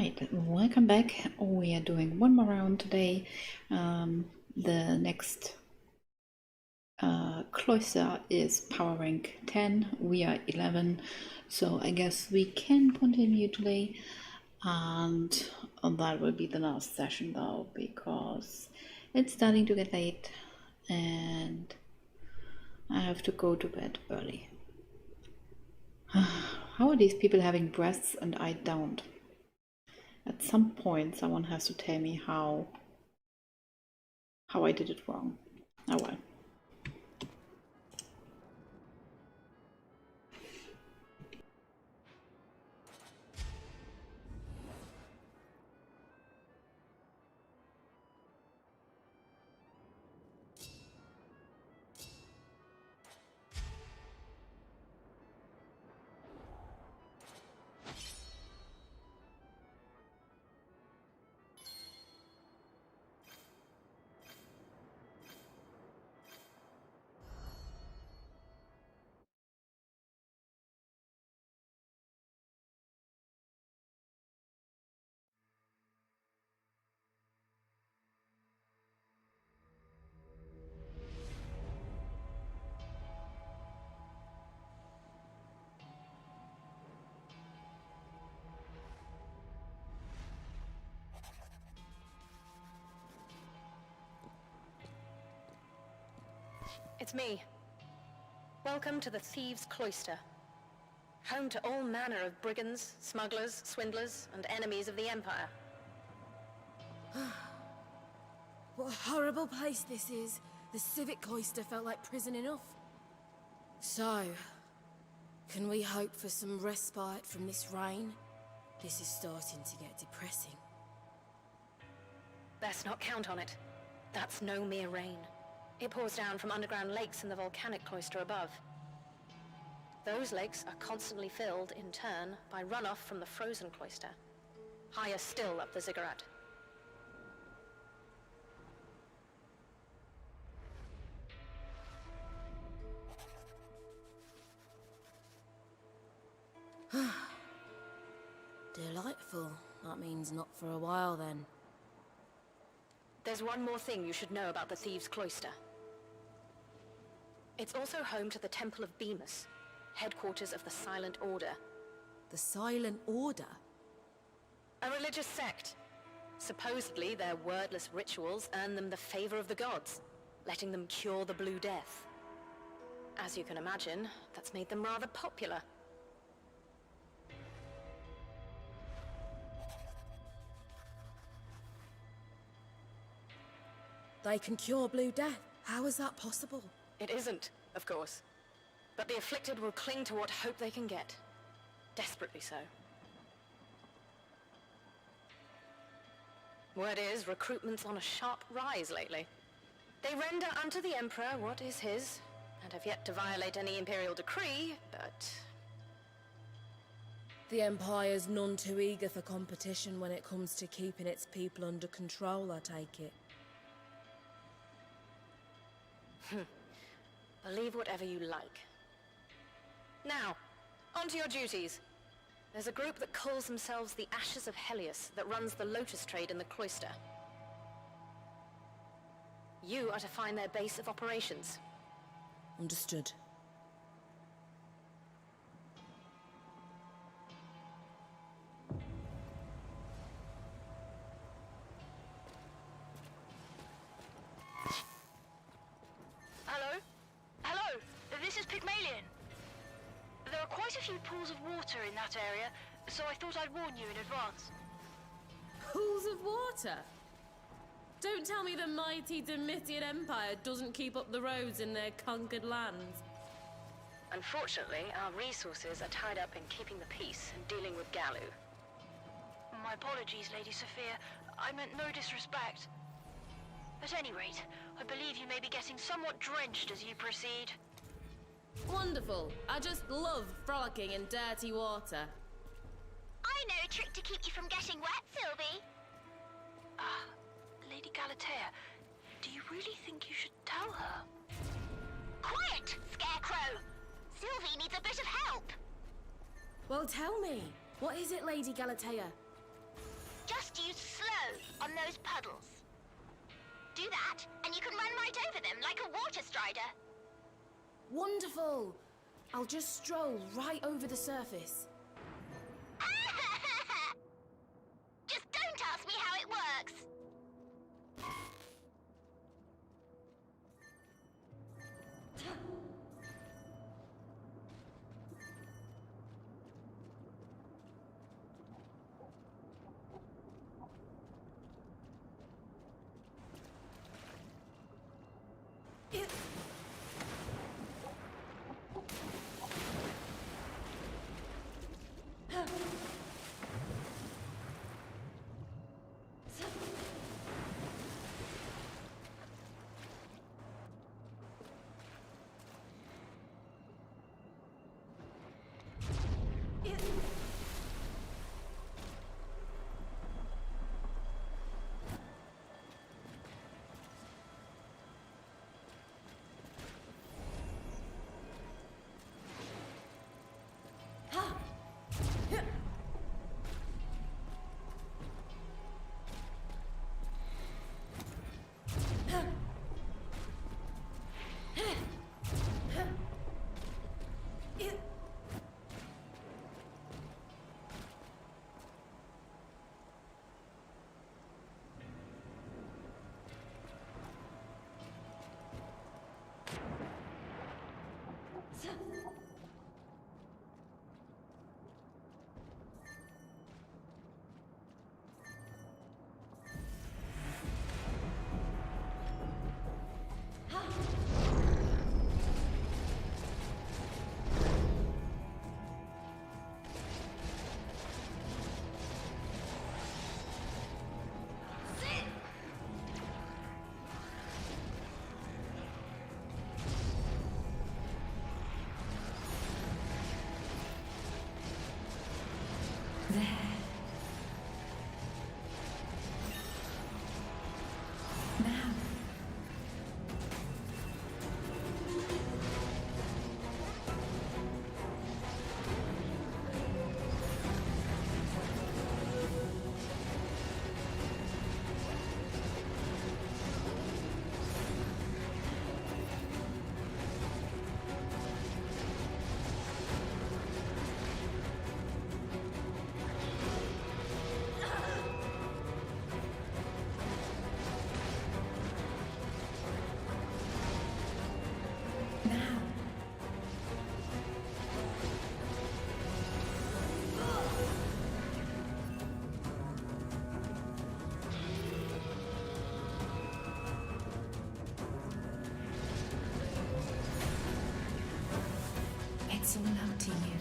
Alright, welcome back. We are doing one more round today. The next cloister is power rank 10. We are 11, so I guess we can continue today. And that will be the last session though, because it's starting to get late and I have to go to bed early. How are these people having breasts and I don't? At some point, someone has to tell me how I did it wrong. Oh well. It's me. Welcome to the Thieves' Cloister. Home to all manner of brigands, smugglers, swindlers, and enemies of the Empire. What a horrible place this is. The Civic Cloister felt like prison enough. So, can we hope for some respite from this rain? This is starting to get depressing. Best not count on it. That's no mere rain. It pours down from underground lakes in the volcanic cloister above. Those lakes are constantly filled, in turn, by runoff from the frozen cloister. Higher still up the ziggurat. Delightful. That means not for a while then. There's one more thing you should know about the Thieves' Cloister. It's also home to the Temple of Bemis, headquarters of the Silent Order. The Silent Order? A religious sect. Supposedly, their wordless rituals earn them the favor of the gods, letting them cure the Blue Death. As you can imagine, that's made them rather popular. They can cure Blue Death? How is that possible? It isn't, of course. But the afflicted will cling to what hope they can get. Desperately so. Word is, recruitment's on a sharp rise lately. They render unto the Emperor what is his, and have yet to violate any Imperial decree, but... The Empire's none too eager for competition when it comes to keeping its people under control, I take it. Believe whatever you like. Now, on to your duties. There's a group that calls themselves the Ashes of Helios that runs the Lotus trade in the cloister. You are to find their base of operations. Understood. Hello? Hello, this is Pygmalion. There are quite a few pools of water in that area, so I thought I'd warn you in advance. Pools of water? Don't tell me the mighty Domitian Empire doesn't keep up the roads in their conquered lands. Unfortunately, our resources are tied up in keeping the peace and dealing with Galu. My apologies, Lady Sophia. I meant no disrespect. At any rate, I believe you may be getting somewhat drenched as you proceed. Wonderful. I just love frolicking in dirty water. I know a trick to keep you from getting wet, Sylvie. Lady Galatea, do you really think you should tell her? Quiet, Scarecrow! Sylvie needs a bit of help. Well, tell me. What is it, Lady Galatea? you slow on those puddles. Do that, and you can run right over them like a water strider. Wonderful! I'll just stroll right over the surface. Just don't ask me how it works. It's all up to you.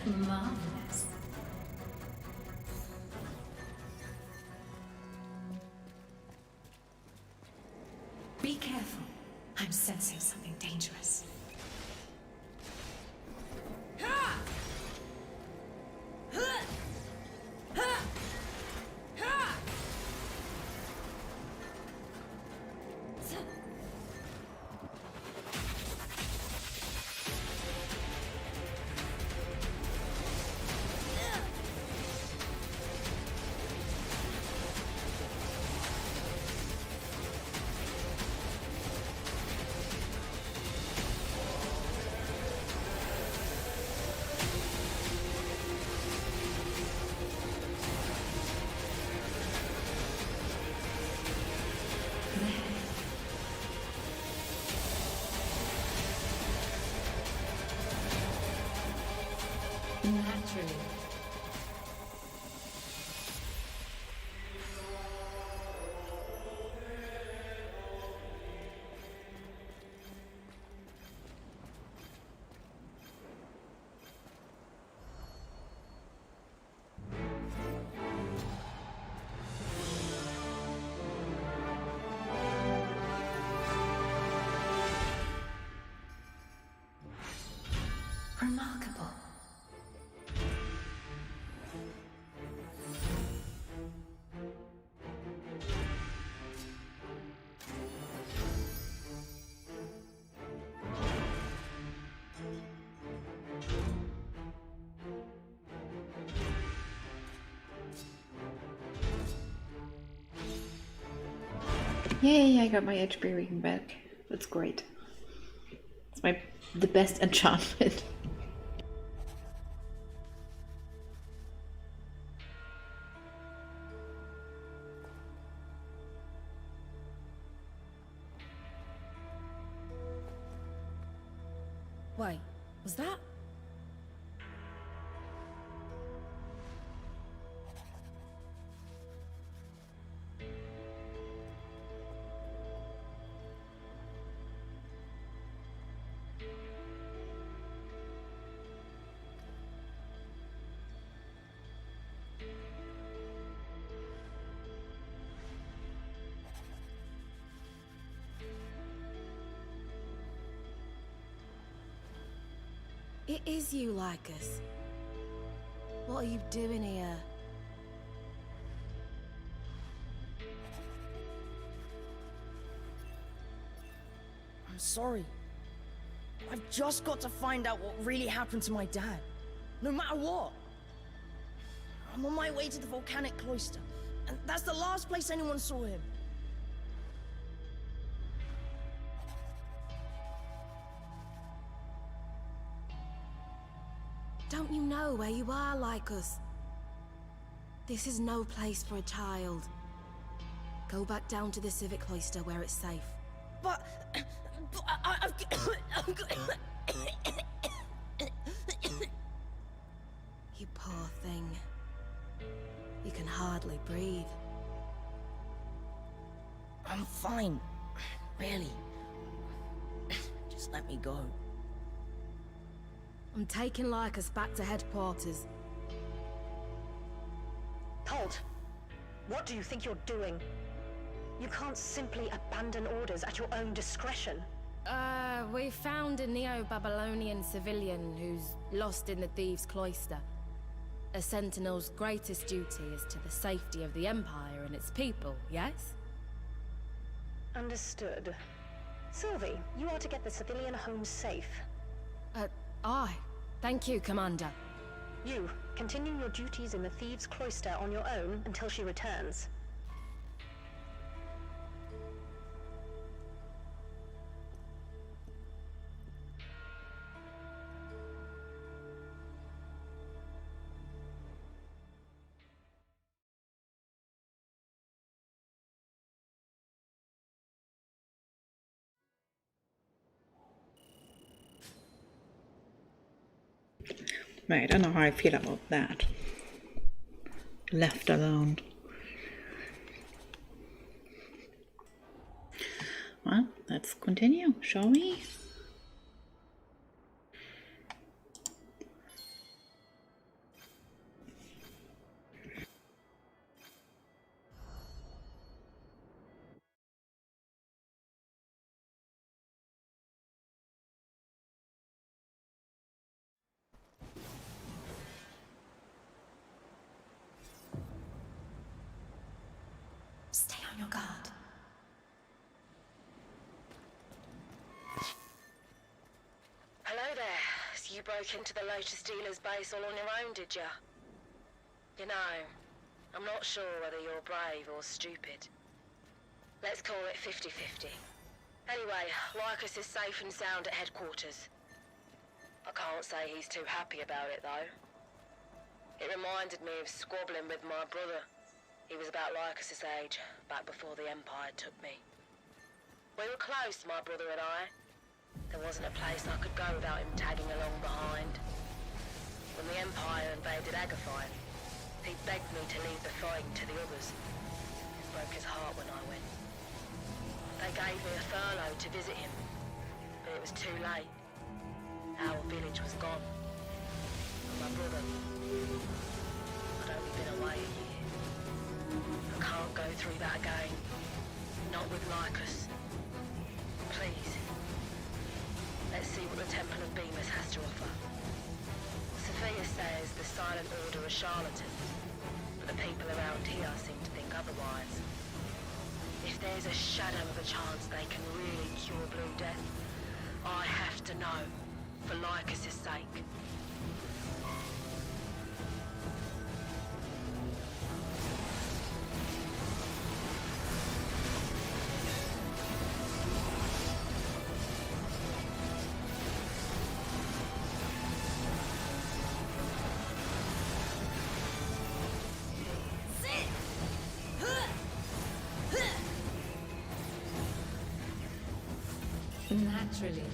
Marvelous. Be careful. I'm sensing something dangerous. Naturally. Remarkable. Yay, I got my HP reading back. That's great. It's the best enchantment. Wait, was that? It is you, Lycus. What are you doing here? I'm sorry. I've just got to find out what really happened to my dad. No matter what. I'm on my way to the volcanic cloister. And that's the last place anyone saw him. Don't you know where you are, Lycus? This is no place for a child. Go back down to the Civic Cloister where it's safe. But I've... You poor thing. You can hardly breathe. I'm fine. Really. Just let me go. I'm taking Lycus back to headquarters. Halt! What do you think you're doing? You can't simply abandon orders at your own discretion. We found a Neo-Babylonian civilian who's lost in the Thieves' Cloister. A Sentinel's greatest duty is to the safety of the Empire and its people, yes? Understood. Sylvie, you are to get the civilian home safe. Aye. Thank you, Commander. You, continue your duties in the Thieves' Cloister on your own until she returns. Right, I don't know how I feel about that. Left alone. Well, let's continue, shall we? Stay on your guard. Hello there. So you broke into the Lotus Dealer's base all on your own, did ya? You know, I'm not sure whether you're brave or stupid. Let's call it 50-50. Anyway, Lycus is safe and sound at headquarters. I can't say he's too happy about it, though. It reminded me of squabbling with my brother. He was about Lycus's age, back before the Empire took me. We were close, my brother and I. There wasn't a place I could go without him tagging along behind. When the Empire invaded Agathine, he begged me to leave the fighting to the others. It broke his heart when I went. They gave me a furlough to visit him, but it was too late. Our village was gone. And my brother, I'd only been away a year. I can't go through that again. Not with Lycus. Please. Let's see what the Temple of Bemis has to offer. Sophia says the Silent Order are charlatans, but the people around here seem to think otherwise. If there's a shadow of a chance they can really cure Blue Death, I have to know, for Lycus' sake. Naturally.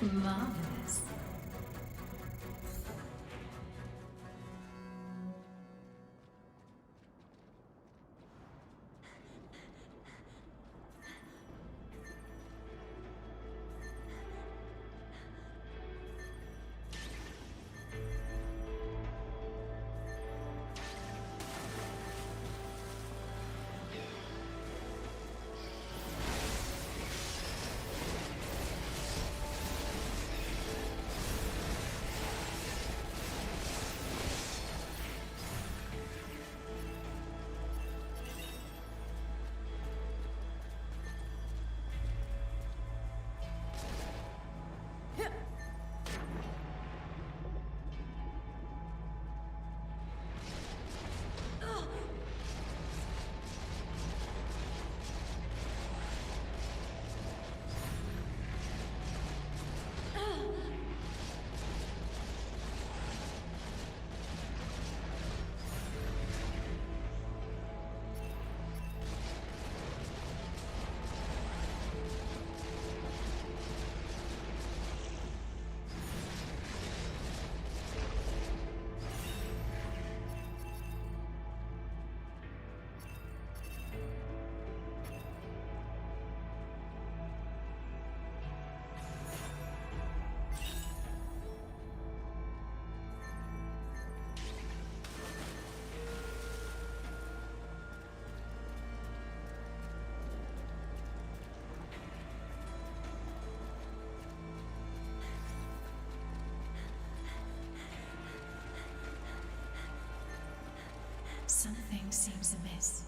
Marvelous. Something seems amiss.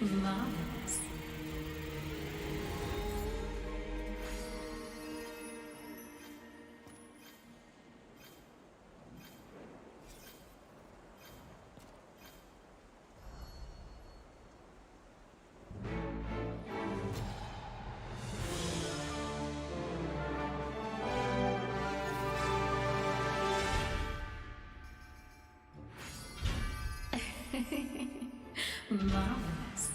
Marvelous. Marvelous.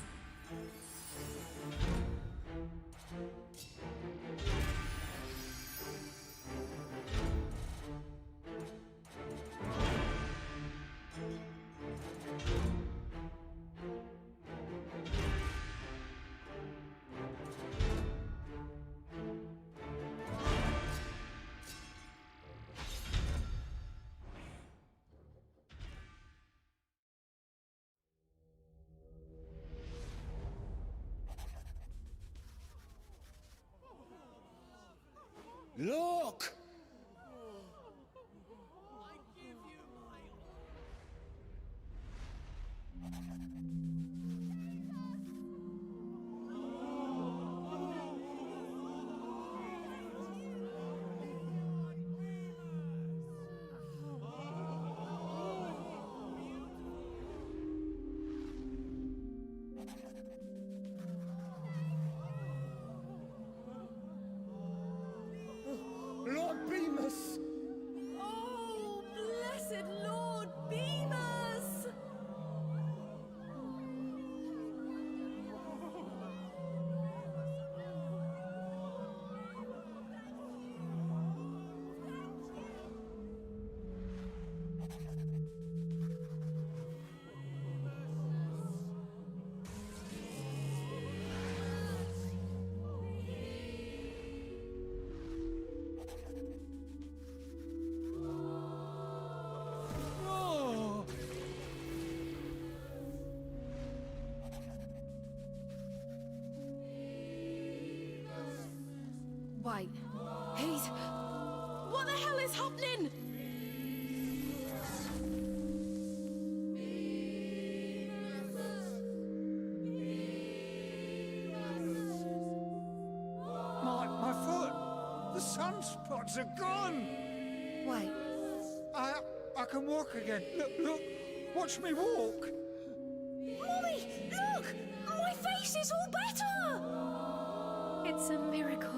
Look! Look! Wait, he's... What the hell is happening? My foot! The sunspots are gone! Wait, I can walk again. Look, watch me walk. Mommy, look! My face is all better! It's a miracle.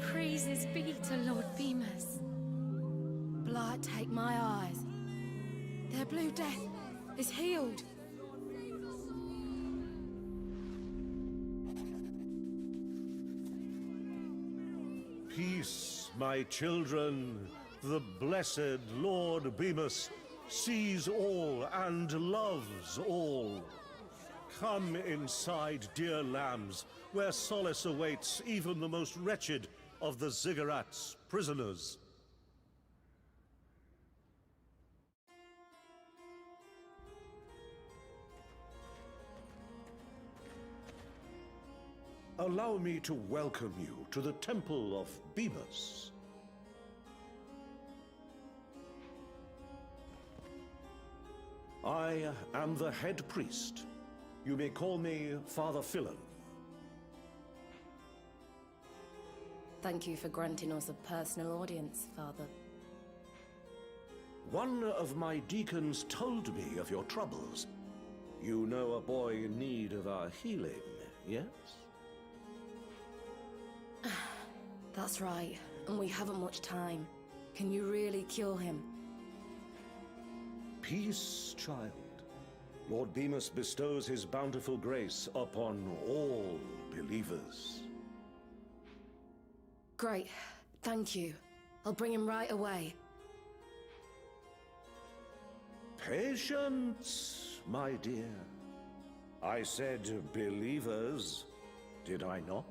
Praises be to Lord Bemis. Blight, take my eyes. Their blue death is healed. Peace, my children. The blessed Lord Bemis sees all and loves all. Come inside, dear lambs, where solace awaits even the most wretched of the Ziggurat's prisoners. Allow me to welcome you to the Temple of Bemis. I am the head priest. You may call me Father Philon. Thank you for granting us a personal audience, Father. One of my deacons told me of your troubles. You know a boy in need of our healing, yes? That's right, and we haven't much time. Can you really cure him? Peace, child. Lord Bemis bestows his bountiful grace upon all believers. Great, thank you. I'll bring him right away. Patience, my dear. I said believers, did I not?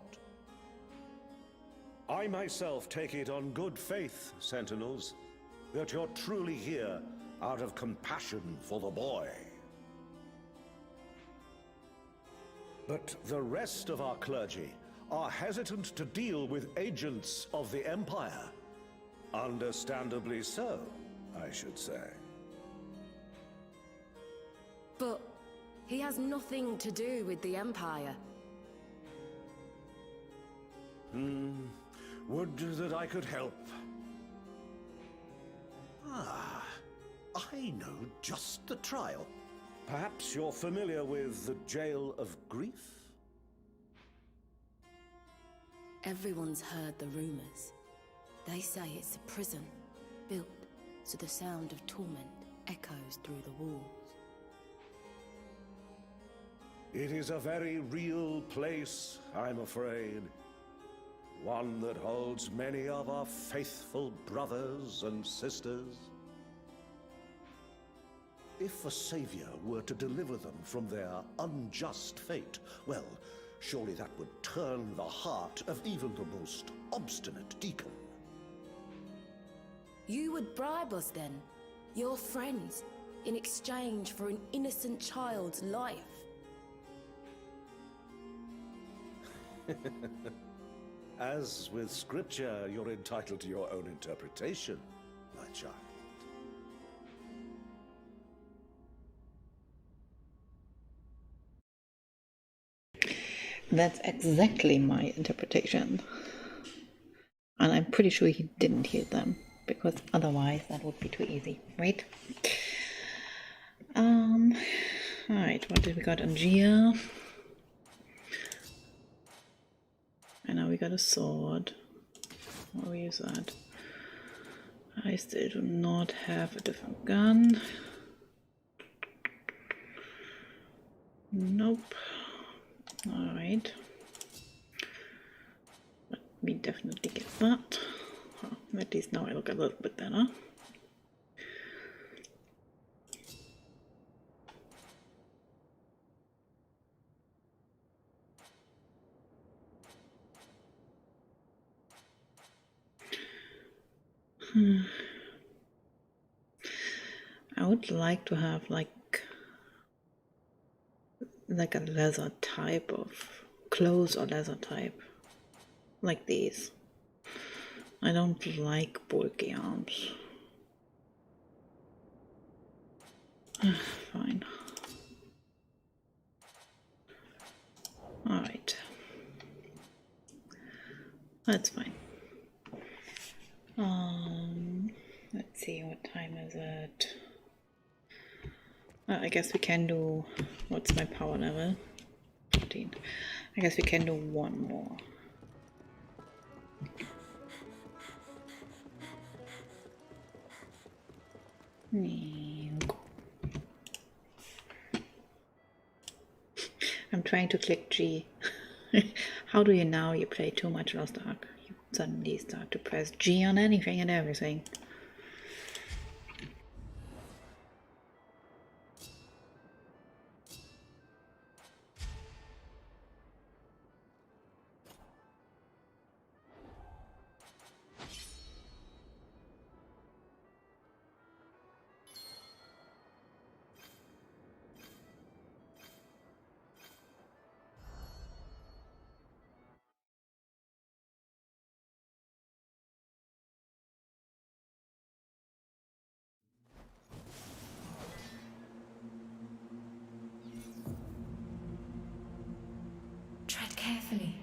I myself take it on good faith, Sentinels, that you're truly here out of compassion for the boy. But the rest of our clergy are hesitant to deal with agents of the Empire. Understandably so, I should say. But he has nothing to do with the Empire. Would that I could help. Ah, I know just the trial. Perhaps you're familiar with the Jail of Grief? Everyone's heard the rumors. They say it's a prison, built so the sound of torment echoes through the walls. It is a very real place, I'm afraid. One that holds many of our faithful brothers and sisters. If a savior were to deliver them from their unjust fate, well, surely that would turn the heart of even the most obstinate deacon. You would bribe us then, your friends, in exchange for an innocent child's life. As with scripture, you're entitled to your own interpretation, my child. That's exactly my interpretation. And I'm pretty sure he didn't hear them, because otherwise that would be too easy, right? Alright, what did we got? Angia. And now we got a sword. I'll use that. I still do not have a different gun. Nope. Alright. Let me definitely get that. Oh, at least now I look a little bit better. I would like to have like a leather type of clothes or leather type like these. I don't like bulky arms. Fine. Alright. That's fine. Let's see, what time is it? I guess we can do, what's my power level? 14. I guess we can do one more. I'm trying to click G. How do you now? You play too much Lost Ark. You suddenly start to press G on anything and everything. Tread carefully.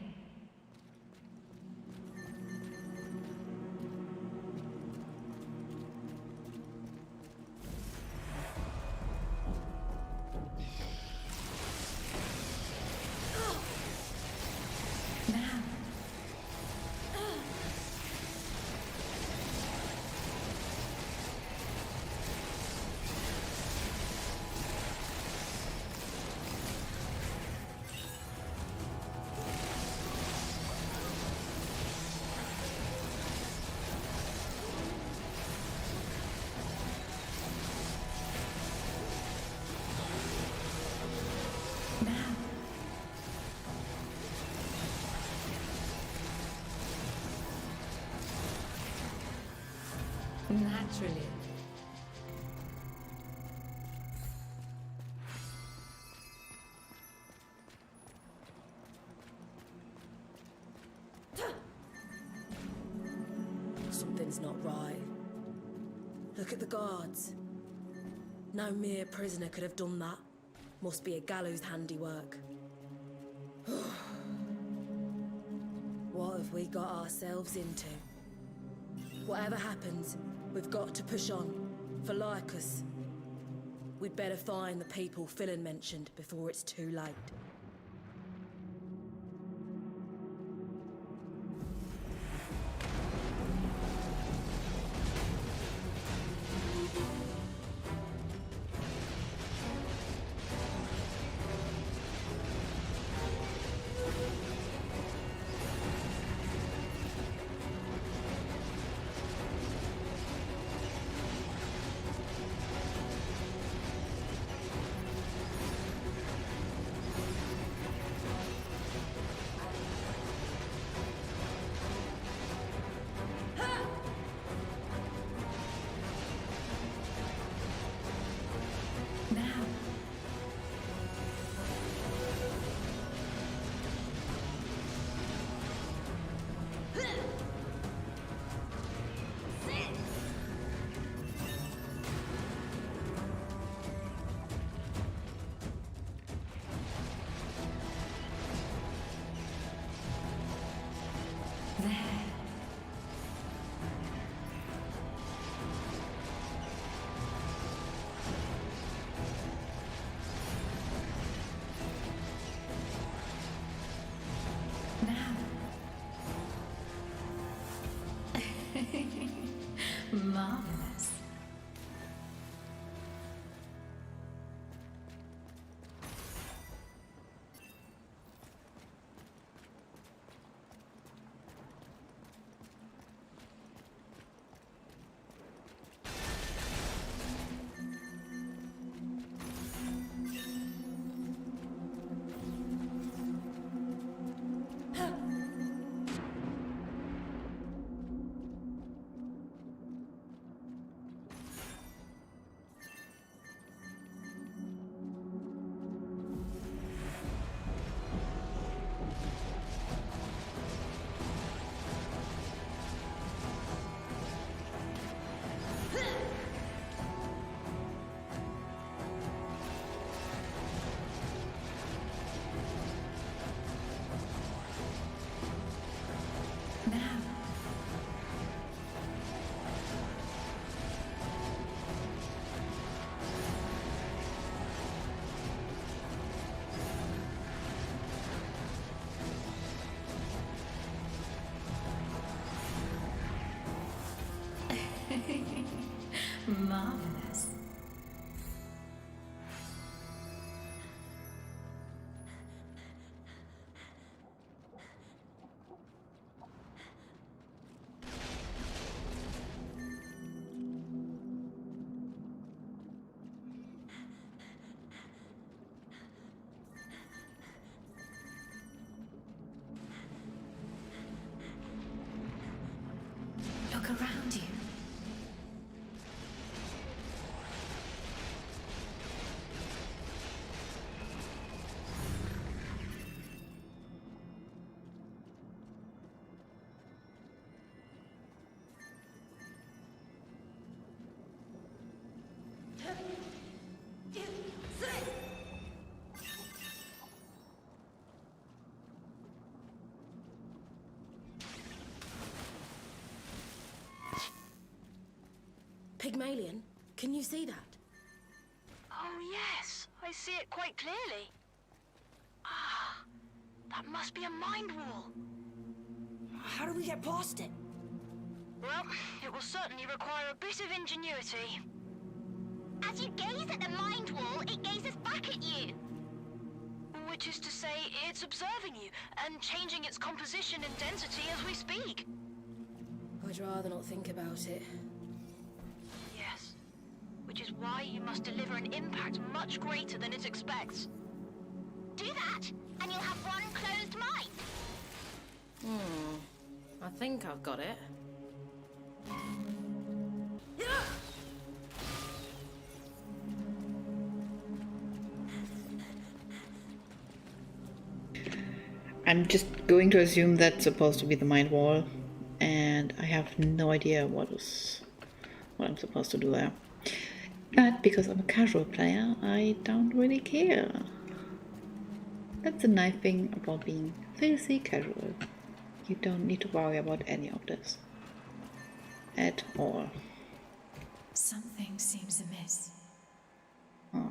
Naturally. Something's not right. Look at the guards. No mere prisoner could have done that. Must be a gallows handiwork. What have we got ourselves into? Whatever happens, we've got to push on. For Lycus. We'd better find the people Phelan mentioned before it's too late. Marvelous. Pygmalion? Can you see that? Oh yes, I see it quite clearly. Ah, that must be a mind wall. How do we get past it? Well, it will certainly require a bit of ingenuity. As you gaze at the mind wall, it gazes back at you. Which is to say, it's observing you and changing its composition and density as we speak. I'd rather not think about it. Yes. Which is why you must deliver an impact much greater than it expects. Do that, and you'll have one closed mind. I think I've got it. I'm just going to assume that's supposed to be the mind wall, and I have no idea what I'm supposed to do there. But because I'm a casual player, I don't really care. That's the nice thing about being filthy casual. You don't need to worry about any of this. At all. Something seems amiss. Oh.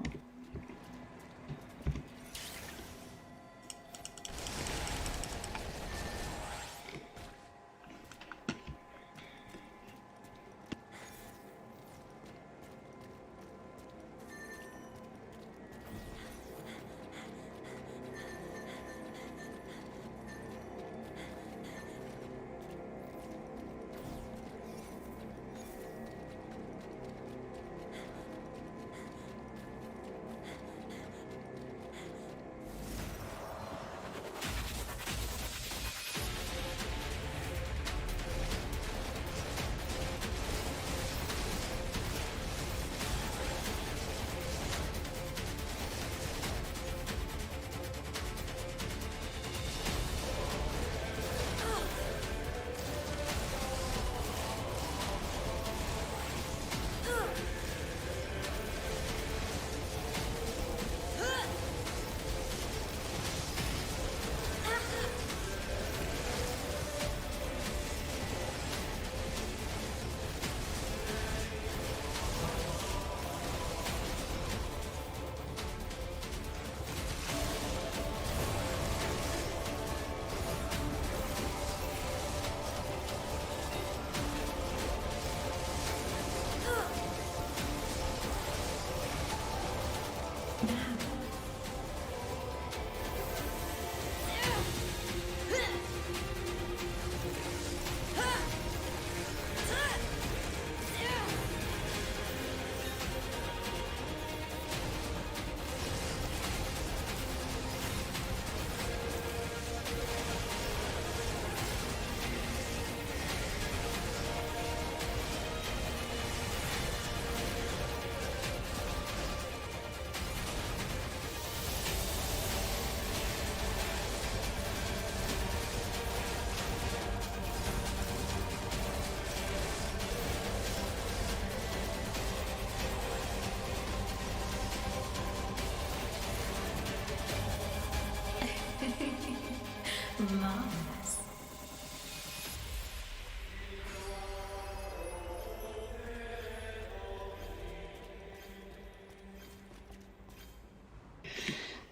Marvelous.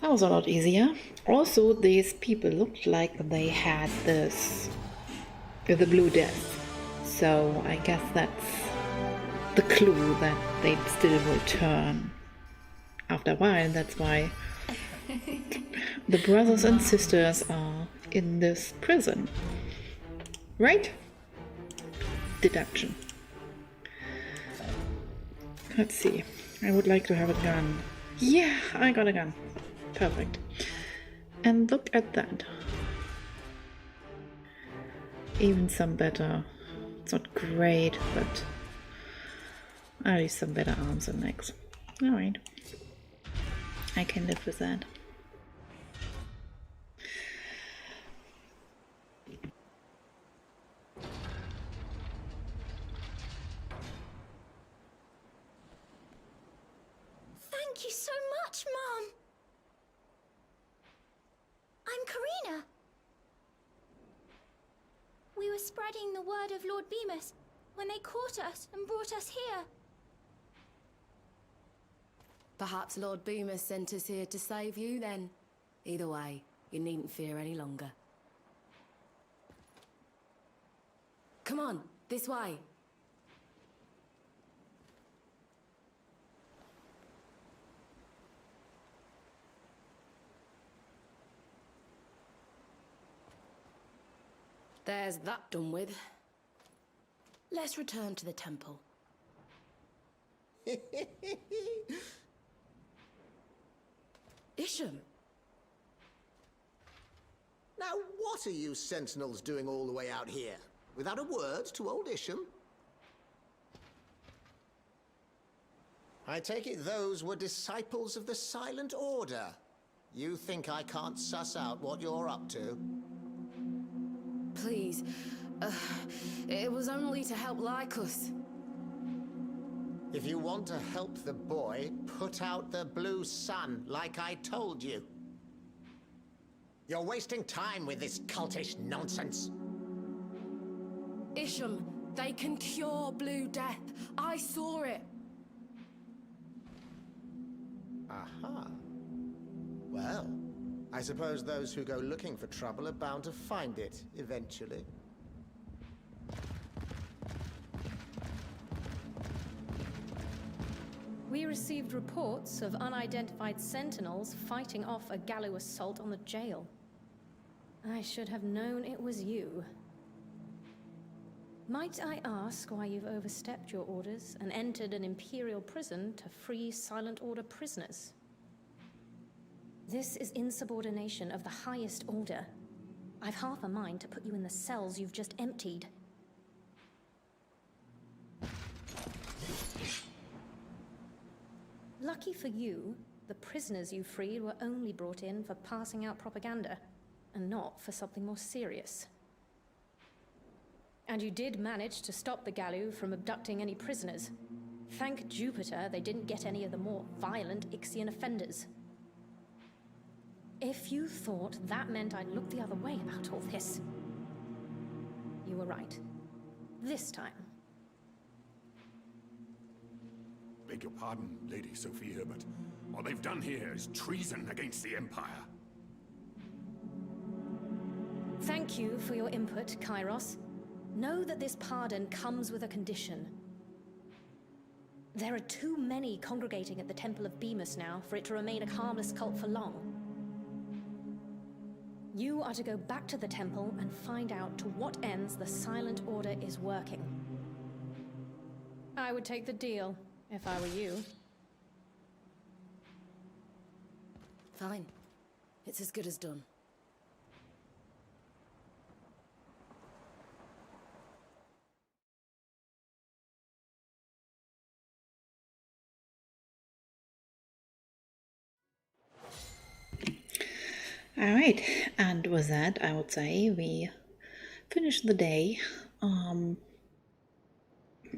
That was a lot easier. Also, these people looked like they had this the blue death. So I guess that's the clue that they still return after a while, and that's why the brothers and sisters are in this prison. Right? Deduction. Let's see. I would like to have a gun. Yeah, I got a gun. Perfect. And look at that. Even some better. It's not great, but at least some better arms and legs. Alright. I can live with that. Thank you so much, Mom. I'm Karina. We were spreading the word of Lord Bemis when they caught us and brought us here. Perhaps Lord Bemis sent us here to save you then. Either way, you needn't fear any longer. Come on, this way. There's that done with. Let's return to the temple. Isham. Now, what are you sentinels doing all the way out here? Without a word to old Isham? I take it those were disciples of the Silent Order. You think I can't suss out what you're up to? Please. It was only to help Lycus. If you want to help the boy, put out the blue sun, like I told you. You're wasting time with this cultish nonsense. Isham, they can cure Blue Death. I saw it. Aha. Well, I suppose those who go looking for trouble are bound to find it, eventually. We received reports of unidentified sentinels fighting off a Gallo assault on the jail. I should have known it was you. Might I ask why you've overstepped your orders and entered an Imperial prison to free Silent Order prisoners? This is insubordination of the highest order. I've half a mind to put you in the cells you've just emptied. Lucky for you, the prisoners you freed were only brought in for passing out propaganda, and not for something more serious. And you did manage to stop the Gallo from abducting any prisoners. Thank Jupiter they didn't get any of the more violent Ixian offenders. If you thought that meant I'd look the other way about all this, you were right. This time. Beg your pardon, Lady Sophia, but what they've done here is treason against the Empire. Thank you for your input, Kairos. Know that this pardon comes with a condition. There are too many congregating at the Temple of Bemis now for it to remain a harmless cult for long. You are to go back to the temple and find out to what ends the Silent Order is working. I would take the deal, if I were you. Fine. It's as good as done. All right, and with that, I would say we finished the day.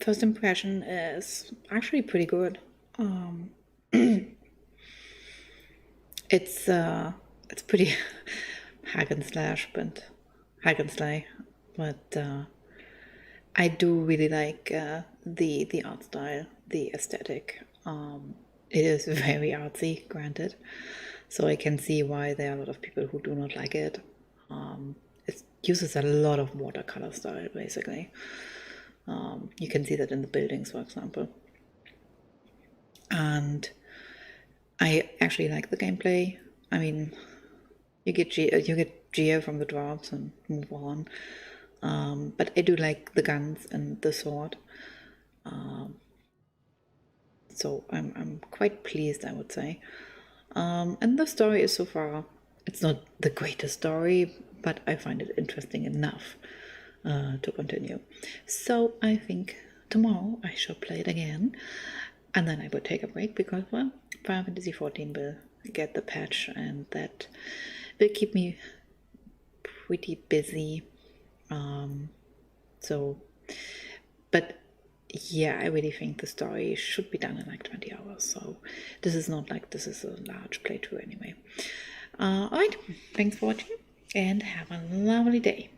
First impression is actually pretty good. It's pretty hack and slay, but I do really like the art style, the aesthetic. It is very artsy, granted. So I can see why there are a lot of people who do not like it. It uses a lot of watercolor style, basically. You can see that in the buildings, for example. And I actually like the gameplay. I mean, you get Geo from the dwarves and move on. But I do like the guns and the sword. So I'm quite pleased, I would say. And the story is so far, it's not the greatest story, but I find it interesting enough to continue. So I think tomorrow I shall play it again, and then I will take a break because, well, Final Fantasy XIV will get the patch, and that will keep me pretty busy. But yeah, I really think the story should be done in like 20 hours. So this is not like this is a large playthrough anyway. Alright, thanks for watching and have a lovely day.